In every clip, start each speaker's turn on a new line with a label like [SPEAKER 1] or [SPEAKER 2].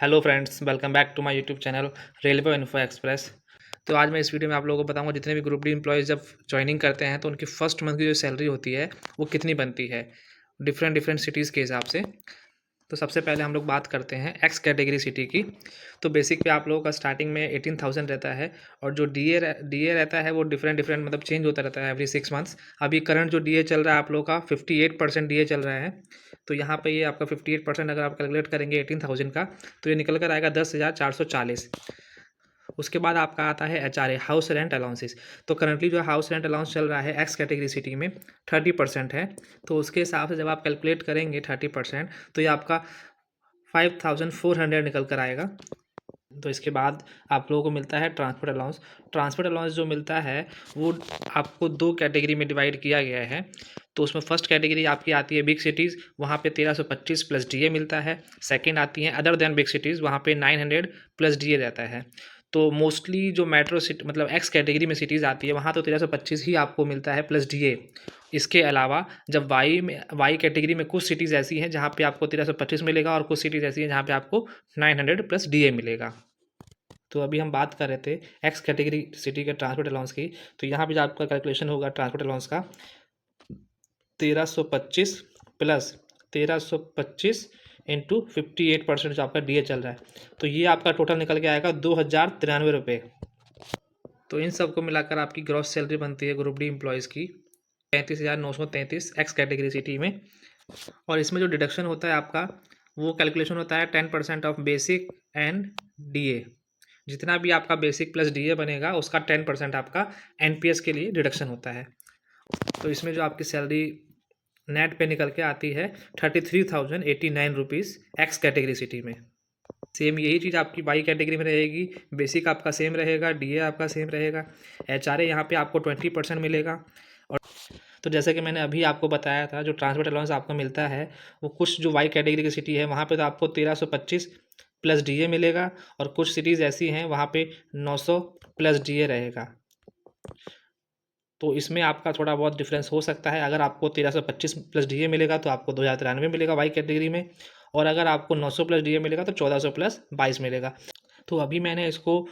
[SPEAKER 1] Hello friends, welcome back to my YouTube channel railway info express. तो आज मैं इस वीडियो में आप लोगों को बताऊंगा जितने भी ग्रुप डी एम्प्लॉयज़ जब ज्वाइनिंग करते हैं तो उनकी फर्स्ट मंथ की जो सैलरी होती है वो कितनी बनती है डिफरेंट डिफरेंट सिटीज़ के हिसाब से। तो सबसे पहले हम लोग बात करते हैं एक्स कैटेगरी सिटी की। तो बेसिक पे आप लोगों का स्टार्टिंग में 18,000 रहता है और जो डी ए रहता है वो डिफरेंट डिफरेंट मतलब चेंज होता रहता है एवरी 6 मंथ्स। अभी करंट जो डी ए चल रहा है आप लोगों का 58% डी ए चल रहा है। तो यहाँ पे ये आपका 58% अगर आप कैलकुलेट करेंगे 18,000 का तो ये निकल कर आएगा 10,440। उसके बाद आपका आता है HRA हाउस रेंट अलाउंसेस। तो करंटली जो हाउस रेंट अलाउंस चल रहा है एक्स कैटेगरी सिटी में 30% है। तो उसके हिसाब से जब आप कैलकुलेट करेंगे 30% तो ये आपका 5,400 निकल कर आएगा। तो इसके बाद आप लोगों को मिलता है ट्रांसपोर्ट अलाउंस। ट्रांसपोर्ट अलाउंस जो मिलता है वो आपको दो कैटेगरी में डिवाइड किया गया है। तो उसमें फर्स्ट कैटेगरी आपकी आती है बिग सिटीज़, वहाँ पे 1325 प्लस डीए मिलता है। सेकंड आती है अदर देन बिग सिटीज़, वहाँ पे 900 प्लस डीए रहता है। तो मोस्टली जो मेट्रो सिटी मतलब एक्स कैटेगरी में सिटीज़ आती है वहाँ तो 1325 ही आपको मिलता है प्लस डीए। इसके अलावा जब वाई कैटेगरी में कुछ सिटीज़ ऐसी हैं जहाँ पे आपको 1325 मिलेगा और कुछ सिटीज़ ऐसी हैं जहाँ पे आपको 900 प्लस डीए मिलेगा। तो अभी हम बात कर रहे थे एक्स कैटेगरी सिटी के ट्रांसपोर्ट अलाउंस की। तो यहाँ पे जो आपका कैलकुलेशन होगा ट्रांसपोर्ट अलाउंस का 1325 प्लस 1325 इंटू 58% जो आपका डीए चल रहा है। तो ये आपका टोटल निकल के आएगा 2,093 रुपये। तो इन सबको मिलाकर आपकी ग्रॉस सैलरी बनती है ग्रुप डी एम्प्लॉयज़ की 35,933 एक्स कैटेगरी सिटी में। और इसमें जो डिडक्शन होता है आपका वो कैलकुलेशन होता है 10% ऑफ बेसिक एंड डीए। जितना भी आपका बेसिक प्लस डीए बनेगा उसका 10% आपका एनपीएस के लिए डिडक्शन होता है। तो इसमें जो आपकी सैलरी नेट पे निकल के आती है 33,089 रुपीज़ एक्स कैटेगरी सिटी में। सेम यही चीज़ आपकी वाई कैटेगरी में रहेगी। बेसिक आपका सेम रहेगा, डीए आपका सेम रहेगा, एचआरए यहाँ पे आपको 20% मिलेगा। और तो जैसे कि मैंने अभी आपको बताया था जो ट्रांसपोर्ट अलाउंस आपको मिलता है वो कुछ जो वाई कैटेगरी की सिटी है वहाँ पे तो आपको 1325 प्लस डीए मिलेगा और कुछ सिटीज़ ऐसी हैं वहाँ पे 900 प्लस डीए रहेगा। तो इसमें आपका थोड़ा बहुत डिफरेंस हो सकता है। अगर आपको 1325 प्लस डीए मिलेगा तो आपको 2,093 मिलेगा वाई कैटेगरी में, और अगर आपको 900 प्लस डीए मिलेगा तो 1,400 प्लस 22 मिलेगा। तो अभी मैंने इसको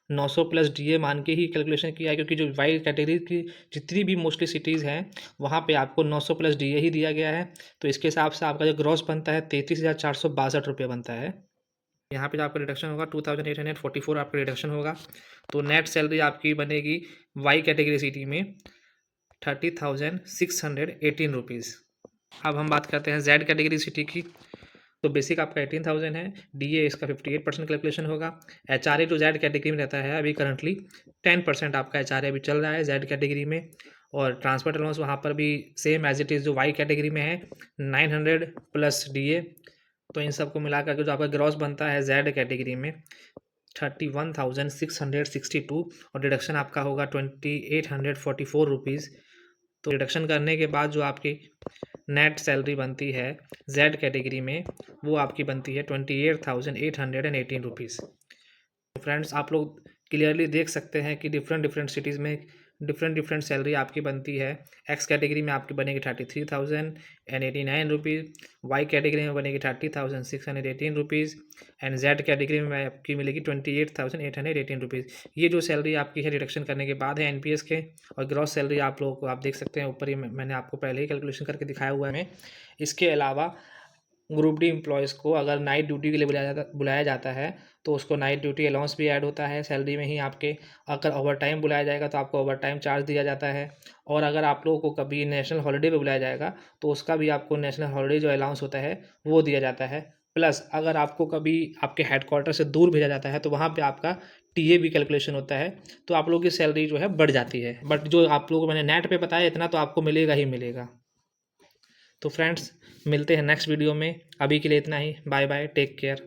[SPEAKER 1] 900 प्लस डीए मान के ही कैलकुलेशन किया है क्योंकि जो वाई कैटेगरी की जितनी भी मोस्टली सिटीज़ हैं वहाँ पे आपको 900 प्लस डीए ही दिया गया है। तो इसके हिसाब से आपका जो ग्रॉस बनता है 33,462 रुपये बनता है। यहाँ पे जो आपका रिडक्शन होगा 2,844 आपका रिडक्शन होगा। तो नेट सैलरी आपकी बनेगी वाई कैटेगरी सिटी में 30,618 रुपीज़। अब हम बात करते हैं जेड कैटेगरी सिटी की। तो बेसिक आपका 18,000 है, डीए इसका 58% कैलकुलेशन होगा। एचआरए जो जेड कैटेगरी में रहता है अभी करंटली 10% आपका एचआरए अभी चल रहा है जेड कैटेगरी में। और ट्रांसपोर्ट अलाउंस वहाँ पर भी सेम एज इट इज़ जो वाई कैटेगरी में है 900 प्लस डीए। तो इन सबको मिलाकर के जो आपका ग्रॉस बनता है जेड कैटेगरी में 31,662 और डिडक्शन आपका होगा 2,844 रुपीज़। तो डिडक्शन करने के बाद जो आपकी नेट सैलरी बनती है जेड कैटेगरी में वो आपकी बनती है 28,818 रुपीज़। फ्रेंड्स आप लोग क्लियरली देख सकते हैं कि डिफरेंट डिफरेंट सिटीज़ में डिफरेंट डिफरेंट सैलरी आपकी बनती है। एक्स कैटेगरी में आपकी बनेगी 33,089 रुपीज़, वाई कैटेगरी में बनेगी 30,618 रुपीज़ एंड जेड कैटेगरी में आपकी मिलेगी 28,818 रुपीज़। ये जो सैलरी आपकी है डिडक्शन करने के बाद है एनपीएस के। और ग्रॉस सैलरी आप लोगों को आप देख सकते हैं ऊपर ही मैंने आपको पहले ही कैलकुलेशन करके दिखाया हुआ है। इसके अलावा ग्रुप डी एम्प्लॉयज़ को अगर नाइट ड्यूटी के लिए बुलाया जाता है तो उसको नाइट ड्यूटी अलाउंस भी ऐड होता है सैलरी में ही आपके। अगर ओवर टाइम बुलाया जाएगा तो आपको ओवर टाइम चार्ज दिया जाता है। और अगर आप लोगों को कभी नेशनल हॉलीडे पे बुलाया जाएगा तो उसका भी आपको नेशनल हॉलीडे जो अलाउंस होता है वो दिया जाता है। प्लस अगर आपको कभी आपके हेडक्वार्टर से दूर भेजा जाता है तो वहाँ पर आपका टीए भी कैलकुलेशन होता है। तो आप लोगों की सैलरी जो है बढ़ जाती है। बट जो आप लोगों को मैंने नेट पर बताया इतना तो आपको मिलेगा ही मिलेगा। तो फ्रेंड्स मिलते हैं नेक्स्ट वीडियो में। अभी के लिए इतना ही। Bye bye, take care.